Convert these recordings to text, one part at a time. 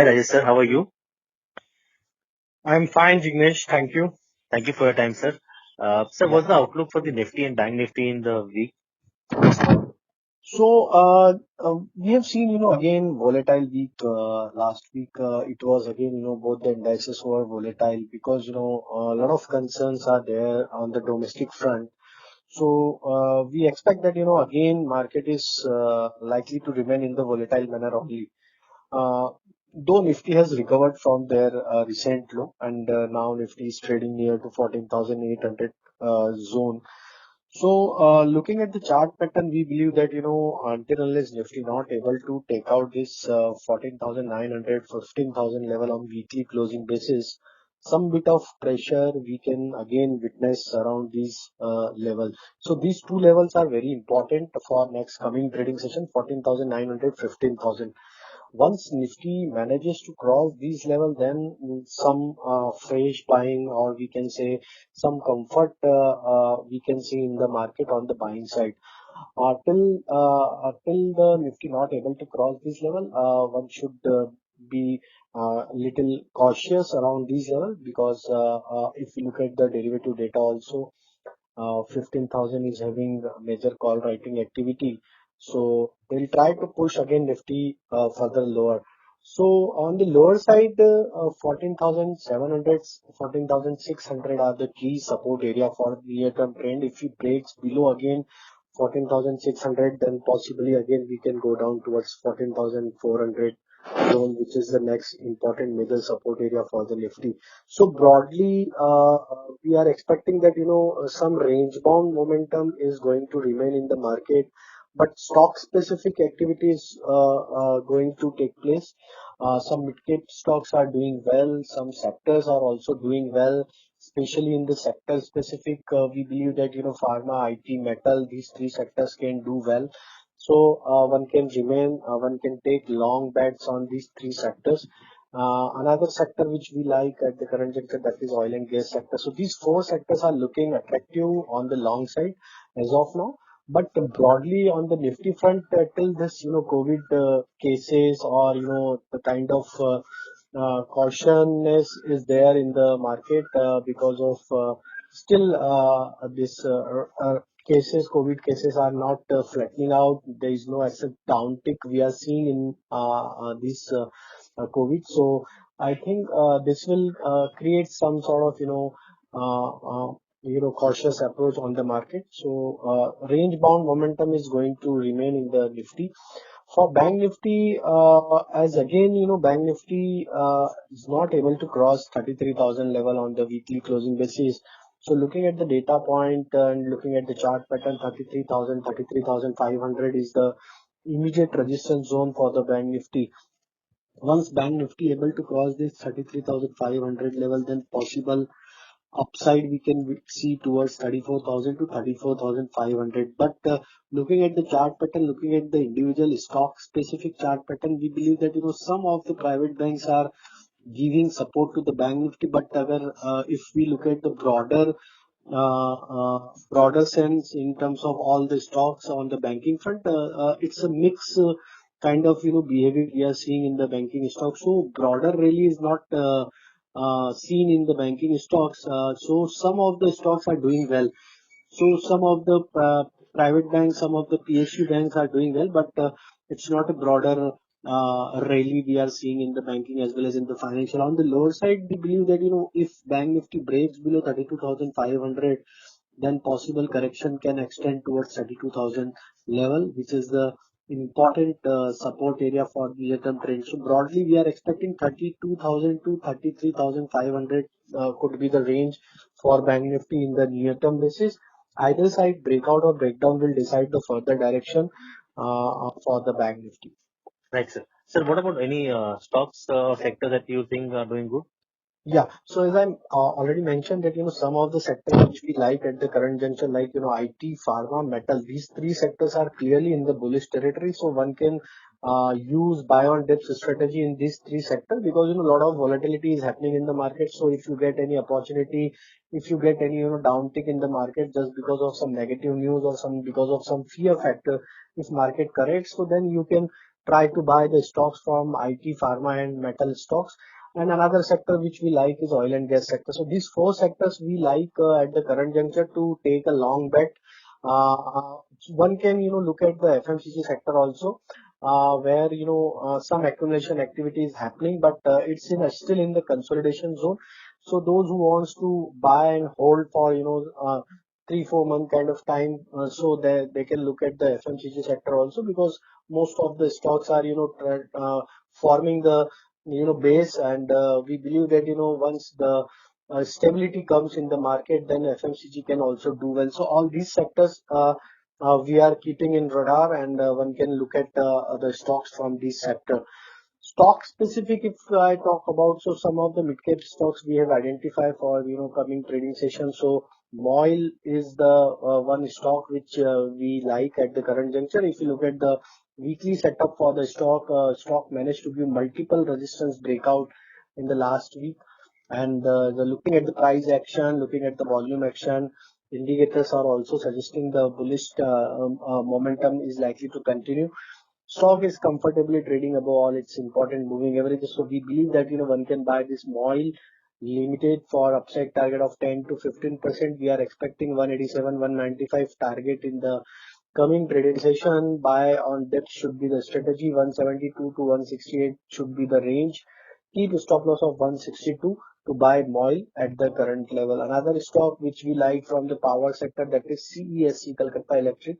Hi Rajesh sir, how are you? I'm fine, Jignesh. Thank you. Thank you for your time, sir. Sir, Yeah. what's the outlook for the Nifty and Bank Nifty in the week? So, we have seen, again, volatile week. Last week, it was again, both the indices were volatile because, a lot of concerns are there on the domestic front. So, we expect that, again, market is likely to remain in the volatile manner only. Uh, though Nifty has recovered from their recent low, and now Nifty is trading near to 14,800 zone. So, looking at the chart pattern, we believe that, until unless Nifty not able to take out this 14,900, 15,000 level on weekly closing basis, some bit of pressure we can again witness around these levels. So these two levels are very important for next coming trading session, 14,900, 15,000. Once Nifty manages to cross these levels, then some fresh buying, or we can say some comfort, we can see in the market on the buying side. Till the Nifty not able to cross this level, one should be little cautious around these level, because if you look at the derivative data also, 15,000 is having major call writing activity. So they'll try to push again Nifty further lower. So on the lower side, 14,700, 14,600 are the key support area for near-term trend. If it breaks below again 14,600, then possibly again we can go down towards 14,400 zone, which is the next important major support area for the Nifty. So broadly, we are expecting that, some range bound momentum is going to remain in the market, but stock specific activities going to take place. Some mid cap stocks are doing well. Some sectors are also doing well, especially in the sector specific. We believe that, pharma, IT, metal, these three sectors can do well. So one can take long bets on these three sectors. Another sector which we like at the current juncture, that is oil and gas sector. So these four sectors are looking attractive on the long side as of now. But broadly on the Nifty front, till this, COVID cases, or, the kind of cautiousness is there in the market because of still this COVID cases are not flattening out. There is no asset downtick we are seeing in this COVID. So I think this will create some sort of, cautious approach on the market. So range bound momentum is going to remain in the Nifty. For Bank Nifty, as again, Bank Nifty is not able to cross 33,000 level on the weekly closing basis. So looking at the data point and looking at the chart pattern, 33,000, 33,500 is the immediate resistance zone for the Bank Nifty. Once Bank Nifty able to cross this 33,500 level, then possible upside we can see towards 34,000 to 34,500. But looking at the chart pattern, looking at the individual stock specific chart pattern, we believe that, some of the private banks are giving support to the Bank Nifty. But if we look at the broader sense in terms of all the stocks on the banking front, it's a mix kind of, behavior we are seeing in the banking stocks. So broader really is not seen in the banking stocks. So some of the stocks are doing well. So some of the private banks, some of the PSU banks are doing well, but it's not a broader rally we are seeing in the banking as well as in the financial. On the lower side, we believe that, if Bank Nifty breaks below 32,500, then possible correction can extend towards 32,000 level, which is the important support area for near-term trend. So broadly, we are expecting 32,000 to 33,500 could be the range for Bank Nifty in the near-term basis. Either side breakout or breakdown will decide the further direction for the Bank Nifty. Right, sir. Sir, what about any stocks sector that you think are doing good? Yeah. So as I already mentioned that, some of the sectors which we like at the current juncture, like, IT, pharma, metal, these three sectors are clearly in the bullish territory. So one can use buy on dips strategy in these three sectors, because, a lot of volatility is happening in the market. So if you get any opportunity, if you get any, downtick in the market just because of some negative news or some because of some fear factor, if market corrects, so then you can try to buy the stocks from IT, pharma, and metal stocks. And another sector which we like is oil and gas sector. So these four sectors we like at the current juncture to take a long bet. One can look at the FMCG sector also, where some accumulation activity is happening, but it's still in the consolidation zone. So those who wants to buy and hold for 3-4 month kind of time, so they can look at the FMCG sector also, because most of the stocks are forming the base, and we believe that once the stability comes in the market, then FMCG can also do well. So all these sectors we are keeping in radar, and one can look at the stocks from this sector. Stock specific, if I talk about, so some of the mid cap stocks we have identified for coming trading session. So MOIL is the one stock which we like at the current juncture. If you look at the weekly setup for the stock managed to give multiple resistance breakout in the last week. And looking at the price action, looking at the volume action, indicators are also suggesting the bullish momentum is likely to continue. Stock is comfortably trading above all its important moving averages. So we believe that one can buy this MOIL Limited for upside target of 10 to 15%. We are expecting 187, 195 target in the coming trading session. Buy on depth should be the strategy. 172 to 168 should be the range. Keep stop loss of 162 to buy MOIL at the current level. Another stock which we like from the power sector, that is CESC, Calcutta Electric.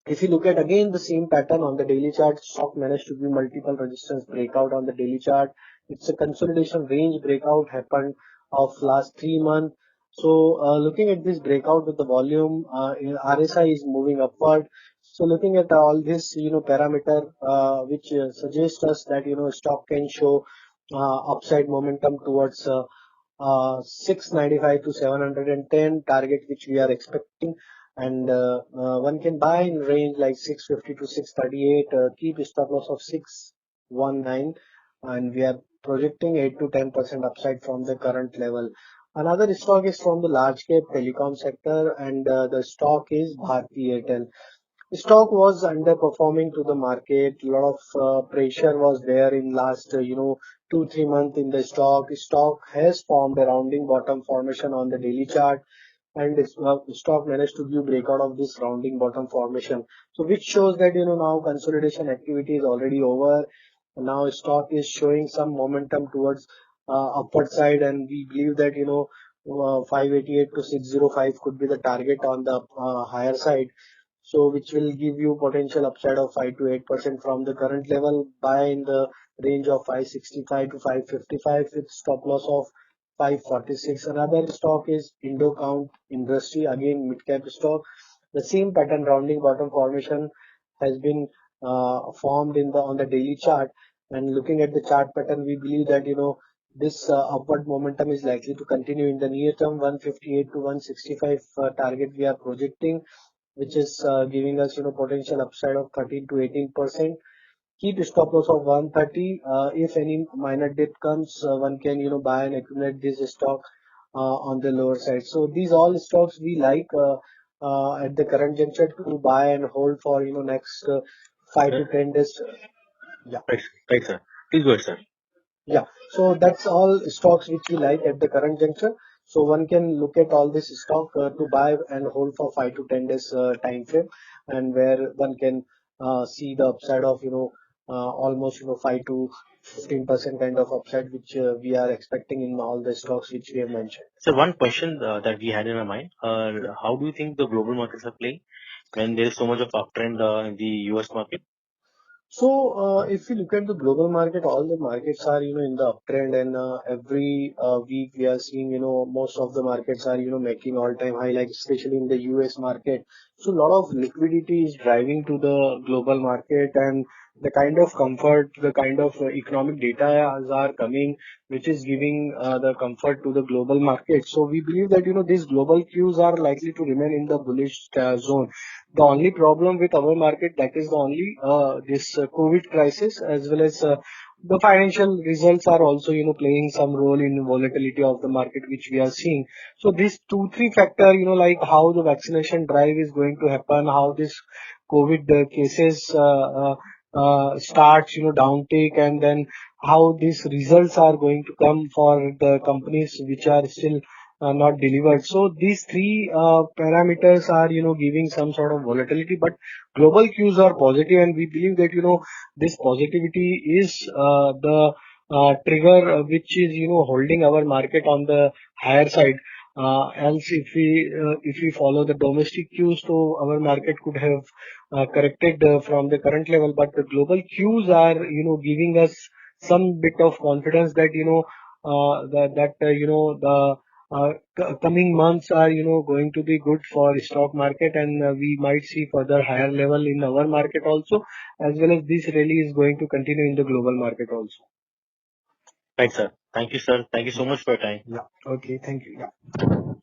If you look at again the same pattern on the daily chart, stock managed to give multiple resistance breakout on the daily chart. It's a consolidation range breakout happened of last 3 months. So looking at this breakout with the volume, RSI is moving upward. So looking at all this parameter which suggests us that stock can show upside momentum towards 695 to 710 target, which we are expecting. And one can buy in range like 650 to 638, keep stop loss of 619, and we are projecting 8 to 10% upside from the current level. Another stock is from the large cap telecom sector, and the stock is Bharti Airtel. Stock was underperforming to the market. A lot of pressure was there in last 2-3 months in the stock. Stock has formed a rounding bottom formation on the daily chart, and this stock managed to give breakout of this rounding bottom formation. So which shows that now consolidation activity is already over. Now stock is showing some momentum towards upward side, and we believe that 588 to 605 could be the target on the higher side. So which will give you potential upside of 5 to 8% from the current level. Buy in the range of 565 to 555 with stop loss of 546. Another stock is Indocount Industry, again mid cap stock. The same pattern, rounding bottom formation, has been formed in the on the daily chart. And looking at the chart pattern, we believe that this upward momentum is likely to continue in the near term. 158 to 165 target we are projecting, which is giving us potential upside of 13 to 18%. Keep stop loss of 130. If any minor dip comes, one can buy and accumulate this stock on the lower side. So these all stocks we like at the current juncture to buy and hold for next 5 to 10 days. Yeah. Right, sir. Please go ahead, sir. Yeah, so that's all stocks which we like at the current juncture. So one can look at all this stock to buy and hold for 5 to 10 days time frame, and where one can see the upside of almost 5 to 15% kind of upside, which we are expecting in all the stocks which we have mentioned. So one question that we had in our mind, how do you think the global markets are playing when there is so much of uptrend in the US market? So, if you look at the global market, all the markets are, in the uptrend, and every week we are seeing, most of the markets are, making all-time high, like especially in the US market. So, a lot of liquidity is driving to the global market, and the kind of comfort, the kind of economic data are coming, which is giving the comfort to the global market. So, we believe that, these global cues are likely to remain in the bullish zone. The only problem with our market, that is the only this COVID crisis, as well as the financial results are also playing some role in volatility of the market, which we are seeing. So these 2-3 factor, like how the vaccination drive is going to happen, how this COVID cases starts, downtake, and then how these results are going to come for the companies which are still not delivered. So these three parameters are, giving some sort of volatility, but global cues are positive, and we believe that, this positivity is the trigger which is, holding our market on the higher side. Else, if we follow the domestic cues, so our market could have corrected from the current level, but the global cues are, giving us some bit of confidence that, the coming months are, going to be good for stock market, and we might see further higher level in our market also, as well as this rally is going to continue in the global market also. Right, sir. Thank you, sir. Thank you so much for your time. Yeah. Okay. Thank you. Yeah.